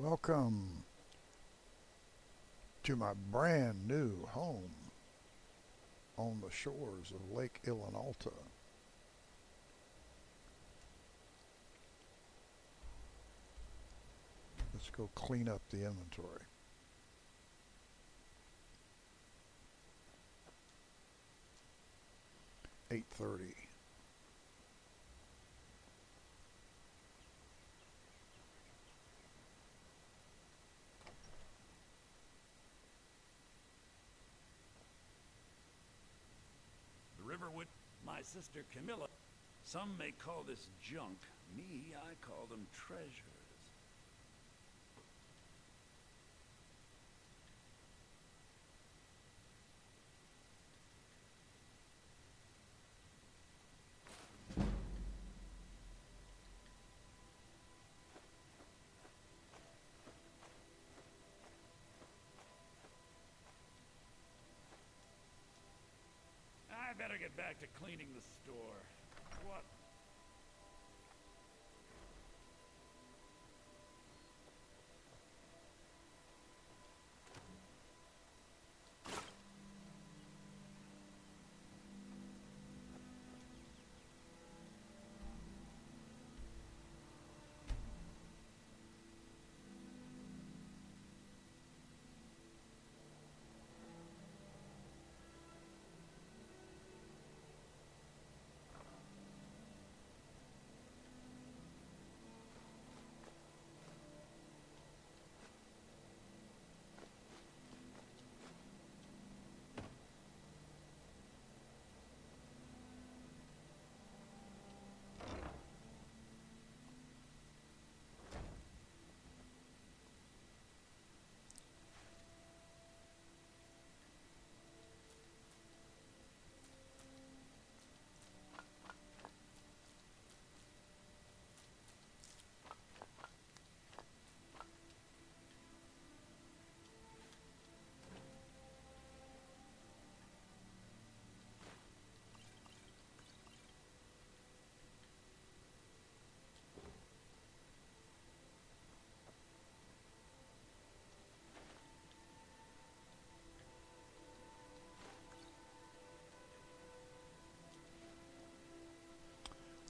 Welcome to my brand new home on the shores of Lake Ilinalta. Let's go clean up the inventory. $8:30. The river with my sister Camilla. Some may call this junk. Me, I call them treasures. I better get back to cleaning the store. What?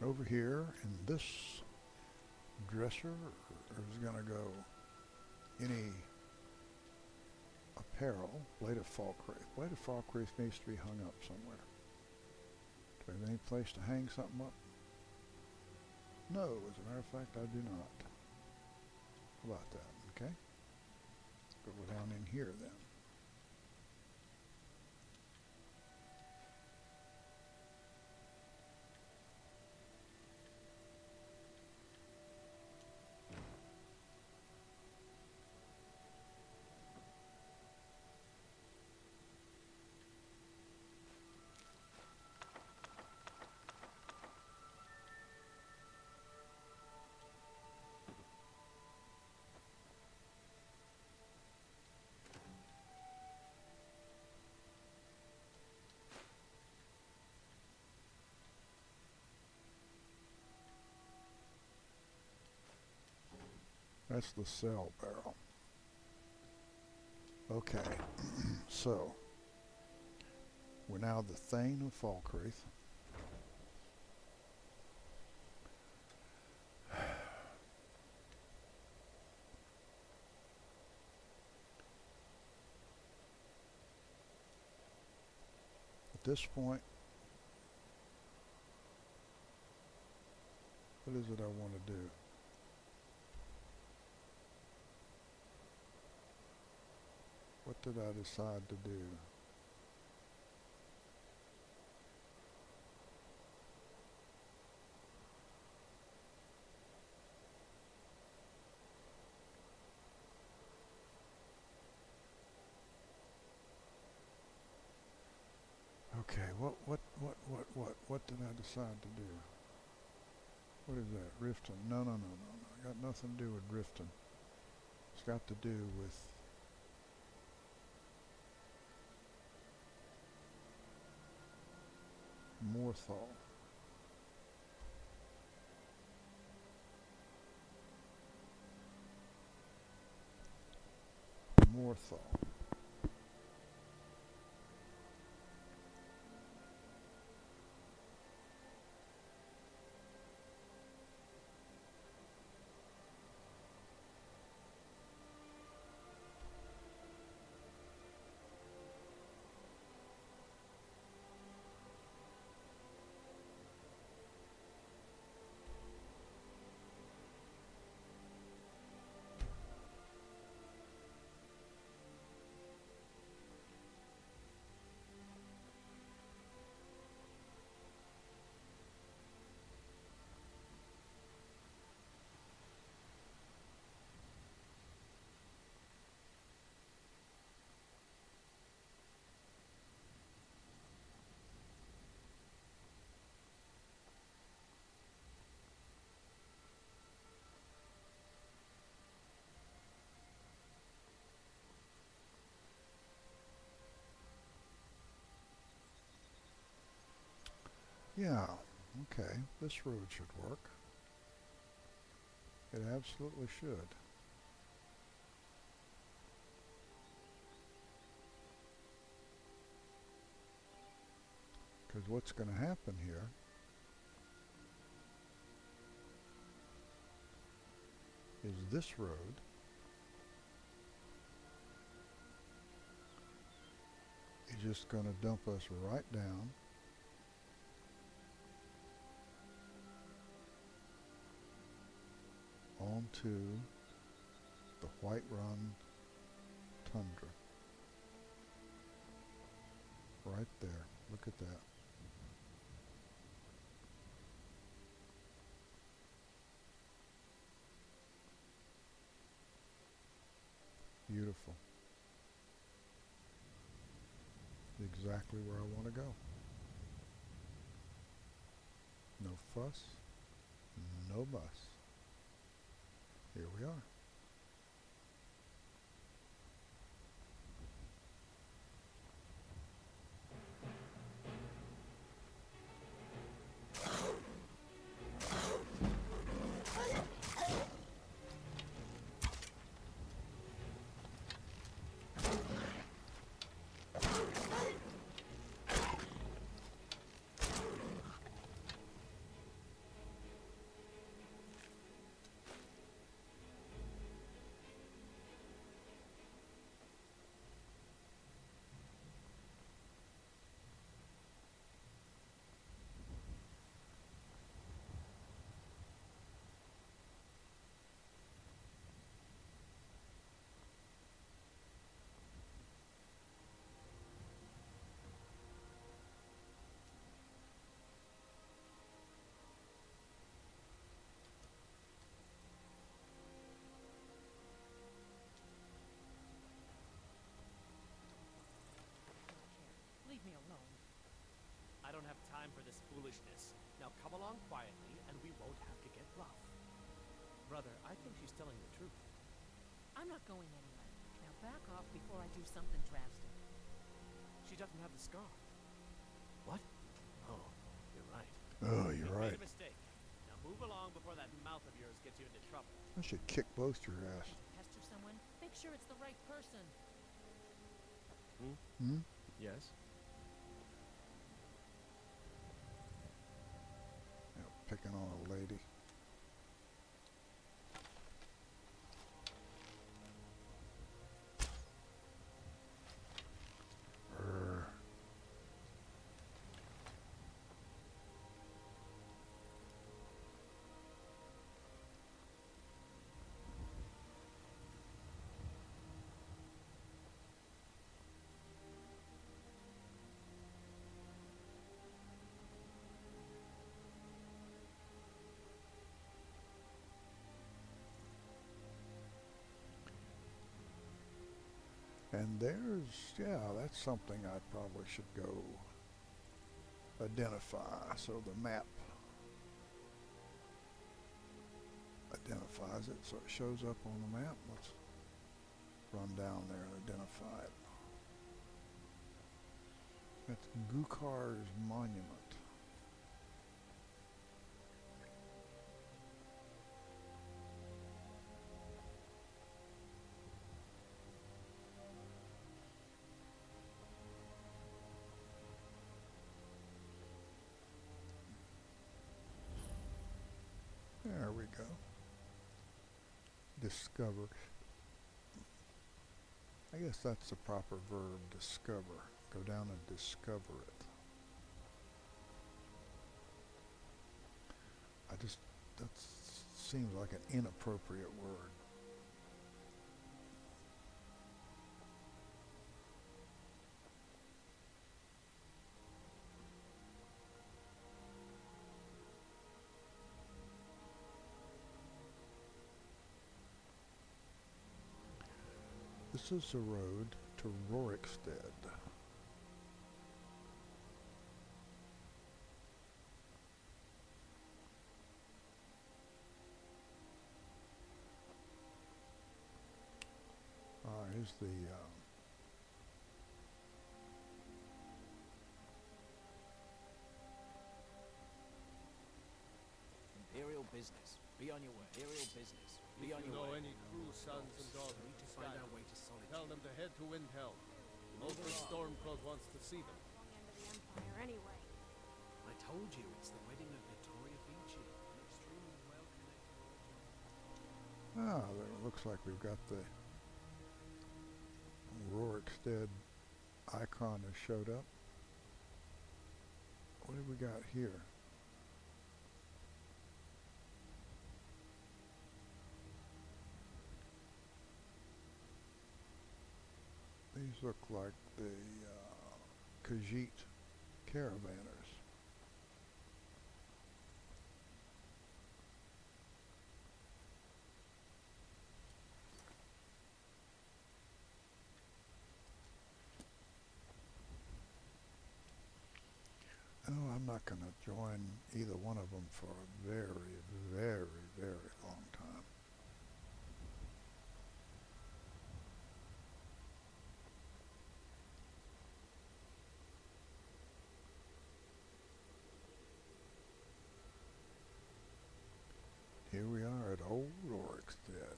Over here in this dresser is going to go any apparel. Blade of Falkreath. Blade of Falkreath needs to be hung up somewhere. Do I have any place to hang something up? No, as a matter of fact, I do not. How about that? Okay. Go down in here then. That's the cell barrel. Okay, so we're now the Thane of Falkreath. At this point, what is it I want to do? What did I decide to do? Okay, what did I decide to do? What is that? Riften? No. Got nothing to do with Riften. It's got to do with Morthal. Northall. Yeah, okay, this road should work. It absolutely should. Because what's going to happen here is this road is just going to dump us right down onto the White Run tundra. Right there. Look at that. Beautiful. Exactly where I want to go. No fuss, no muss. Here we are. Leave me alone. I don't have time for this foolishness. Now come along quietly, and we won't have to get rough. Brother, I think she's telling the truth. I'm not going anywhere. Now back off before I do something drastic. She doesn't have the scar. What? Oh, you're right. Oh, you're You right. made a mistake. Now move along before that mouth of yours gets you into trouble. I should kick both your ass. Pester someone? Make sure it's the right person. Hmm? Yes? Picking on a lady. Urgh. And there's, yeah, that's something I probably should go identify. So the map identifies it, so it shows up on the map. Let's run down there and identify it. That's Gukar's Monument. go. Discover. I guess that's the proper verb, discover. Go down and discover it. That seems like an inappropriate word. This is the road to Rorikstead. Here's the Imperial business. Be on your way. Imperial business. Be on If you your know way. any true sons and daughters We need to of find our Skyrim, way to solitude. tell them to head to Windhelm. Moving Ultra on. Stormcloak wants to see them. Wrong end of the Empire anyway. I told you, it's the wedding of Victoria Beachy. An extremely well-connected old it looks like we've got the Rorikstead icon has showed up. What have we got here? These look like the Khajiit caravanners. Oh, I'm not going to join either one of them for a very, very, very long time. Here we are at Old Rorikstead.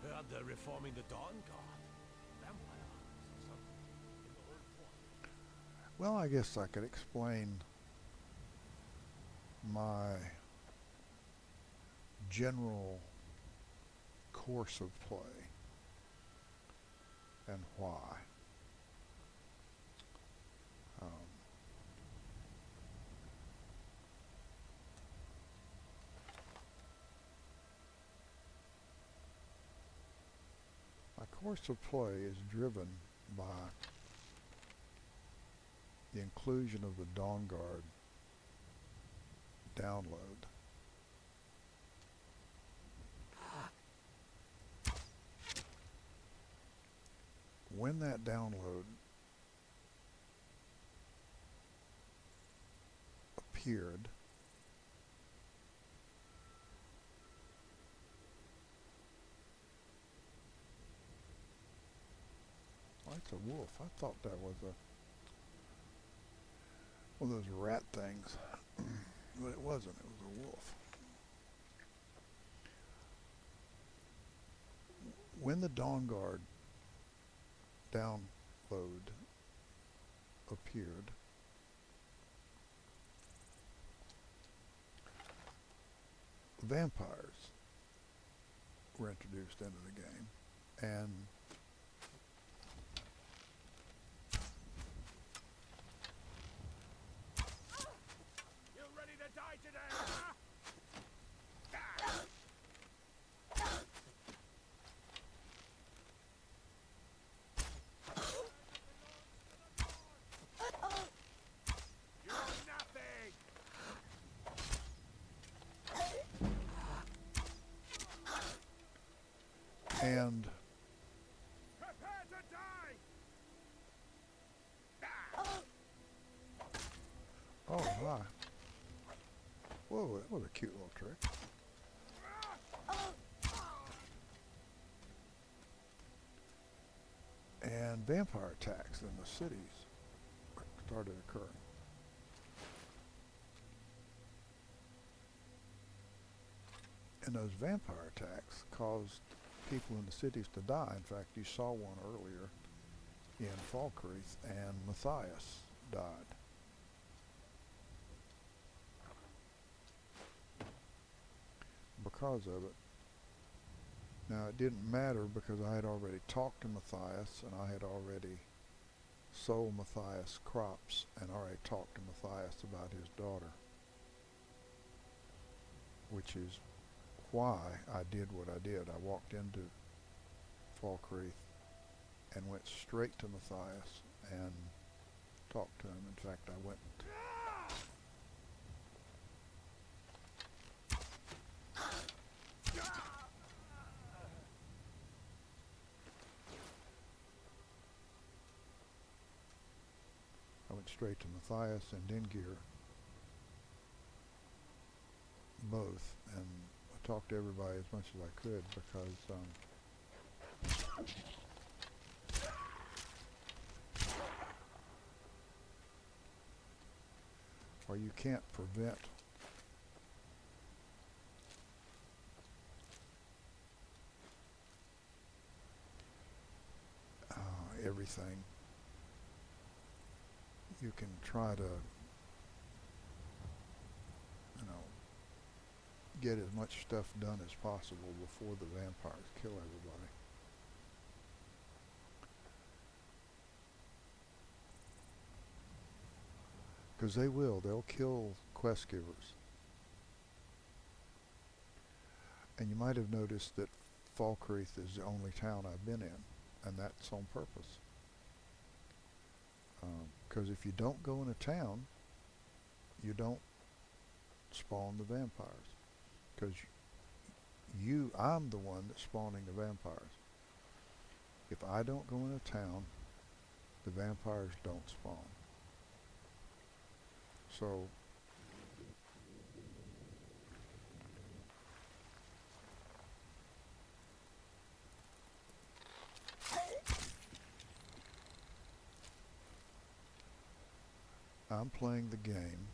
Heard they're reforming the Dawn Guard. Vampire hunters or something. In the old port. Well, I guess I could explain my general course of play and why. My course of play is driven by the inclusion of the Dawn Guard download. When that download appeared, oh, it's a wolf. I thought that was one of those rat things, but it wasn't. It was a wolf. When the Dawn Guard download appeared, vampires were introduced into the game, and You ready to die today, huh? You're nothing! and Prepare to die! oh my. Whoa, that was a cute little trick. And vampire attacks in the cities started occurring. And those vampire attacks caused people in the cities to die. In fact, you saw one earlier in Falkreath, and Matthias died. Because of it. Now, it didn't matter because I had already talked to Matthias, and I had already sold Matthias crops, and already talked to Matthias about his daughter, which is why I did what I did. I walked into Falkreath and went straight to Matthias and talked to him. In fact, I went straight to Matthias and Dingir, both, and I talked to everybody as much as I could because or you can't prevent everything. You can try to, get as much stuff done as possible before the vampires kill everybody. Because they will. They'll kill quest givers. And you might have noticed that Falkreath is the only town I've been in, and that's on purpose. Because if you don't go in a town, you don't spawn the vampires. Because I'm the one that's spawning the vampires. If I don't go in a town, the vampires don't spawn. So I'm playing the game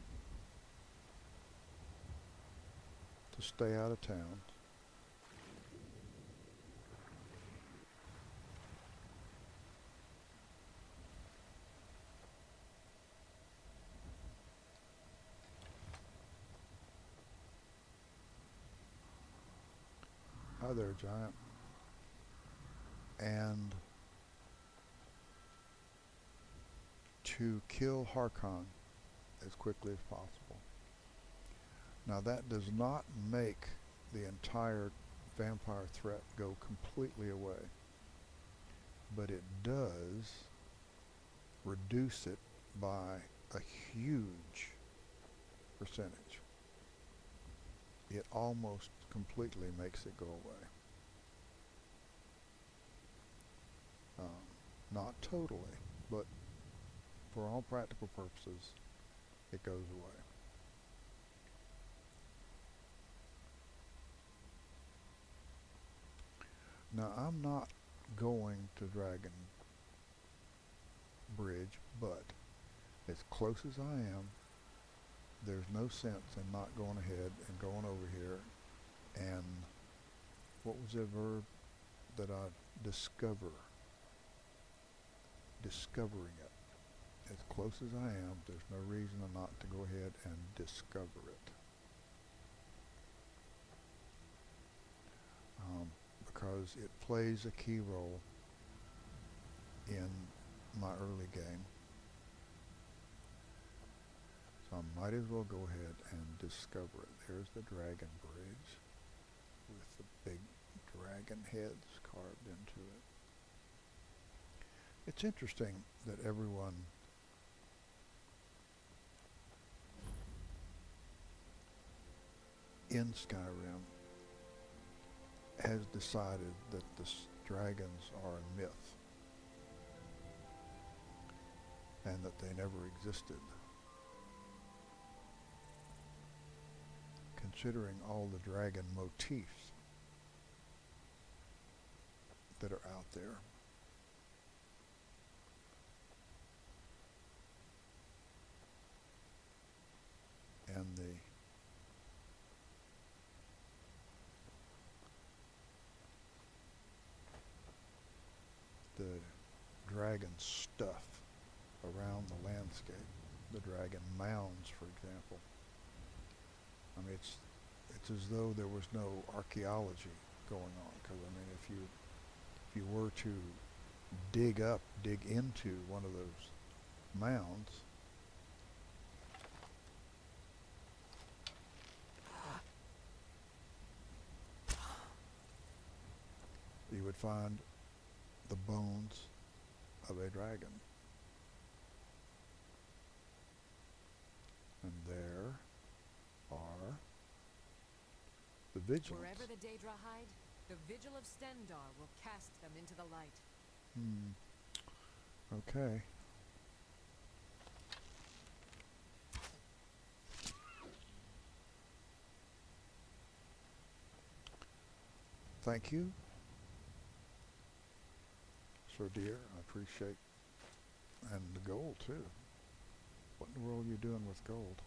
to stay out of town. Hi there, Giant. And to kill Harkon as quickly as possible. Now that does not make the entire vampire threat go completely away, but it does reduce it by a huge percentage. It almost completely makes it go away. Not totally, but for all practical purposes, it goes away. Now, I'm not going to Dragon Bridge, but as close as I am, there's no sense in not going ahead and going over here and, what was the verb that I discovering it. As close as I am, there's no reason not to go ahead and discover it. Because it plays a key role in my early game. So I might as well go ahead and discover it. There's the dragon bridge with the big dragon heads carved into it. It's interesting that everyone in Skyrim has decided that the dragons are a myth and that they never existed. Considering all the dragon motifs that are out there. And dragon stuff around the landscape. The dragon mounds, for example. I mean, it's as though there was no archaeology going on. Because I mean, if you were to dig into one of those mounds, you would find the bones of a dragon. And there are the vigilants. Wherever the Daedra hide, the Vigil of Stendar will cast them into the light. Okay. Thank you, Sir Deer. I appreciate, and the gold too. What in the world are you doing with gold?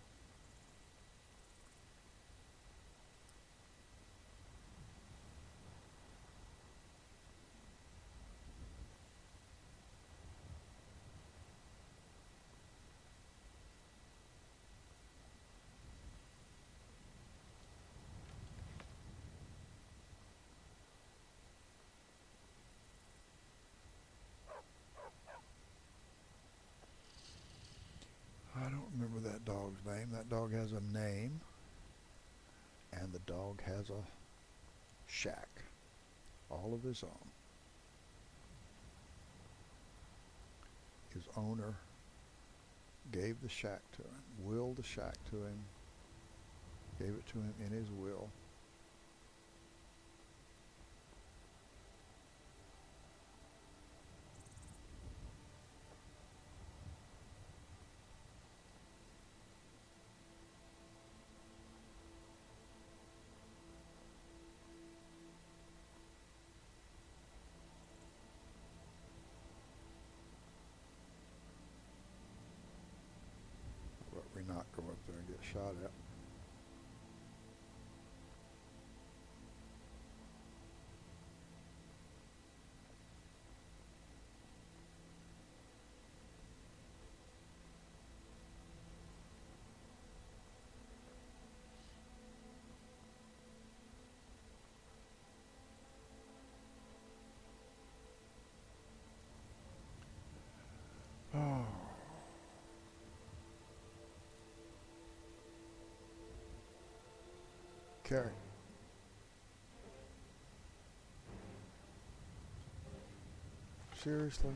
I don't remember that dog's name. That dog has a name, and the dog has a shack, all of his own. His owner gave the shack to him, willed the shack to him, gave it to him in his will. But we not go up there and get shot at. Oh. Okay. Seriously?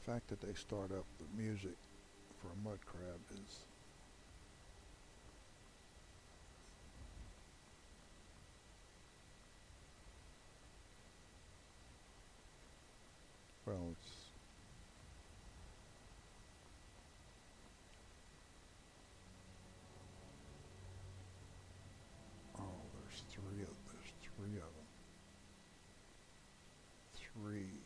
The fact that they start up the music for a mud crab is well, it's there's three of them. Three.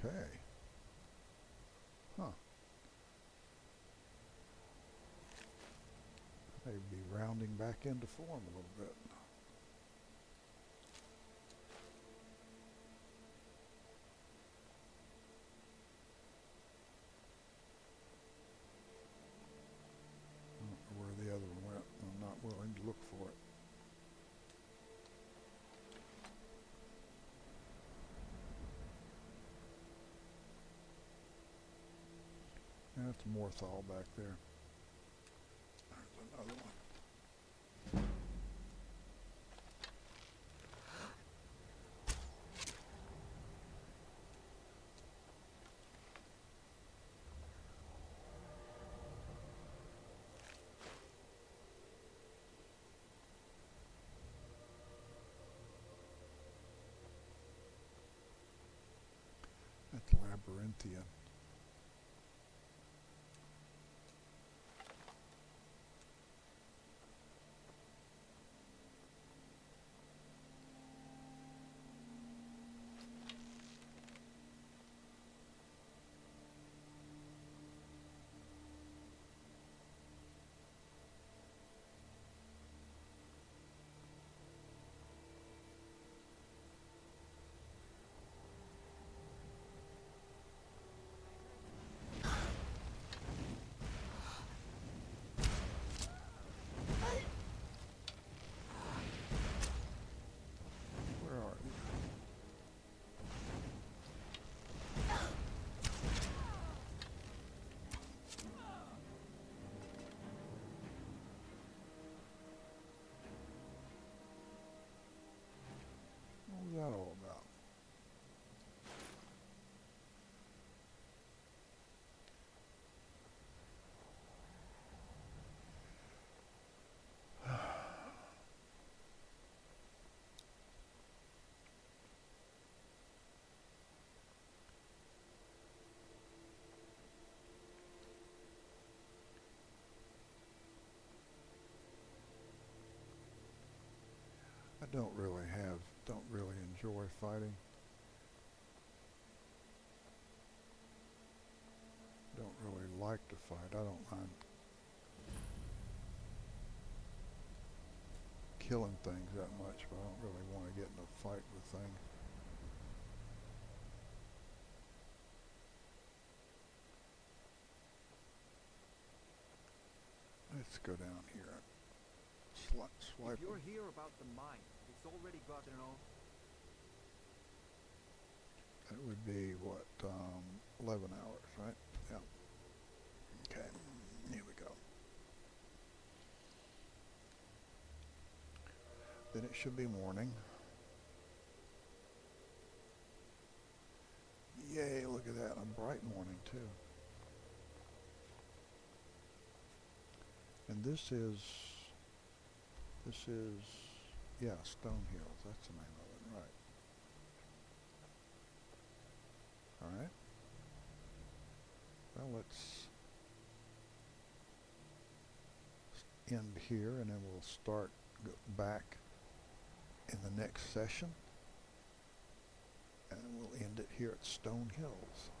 Okay. Huh. They'd be rounding back into form a little bit. I don't know where the other one went. I'm not willing to look for it. That's Morthal back there. There's another one. Corinthian. Where are you? What was that all about? I don't really enjoy fighting. Don't really like to fight. I don't mind killing things that much, but I don't really want to get in a fight with things. Let's go down here and swipe If you're them. here about the mine, it's already gotten off. That would be, what, 11 hours, right? Yeah. Okay, here we go. Then it should be morning. Yay, look at that, a bright morning too. And this is, yeah, Stone Hills, that's the name of it, right. Alright. Well, let's end here and then we'll start back in the next session. And we'll end it here at Stone Hills.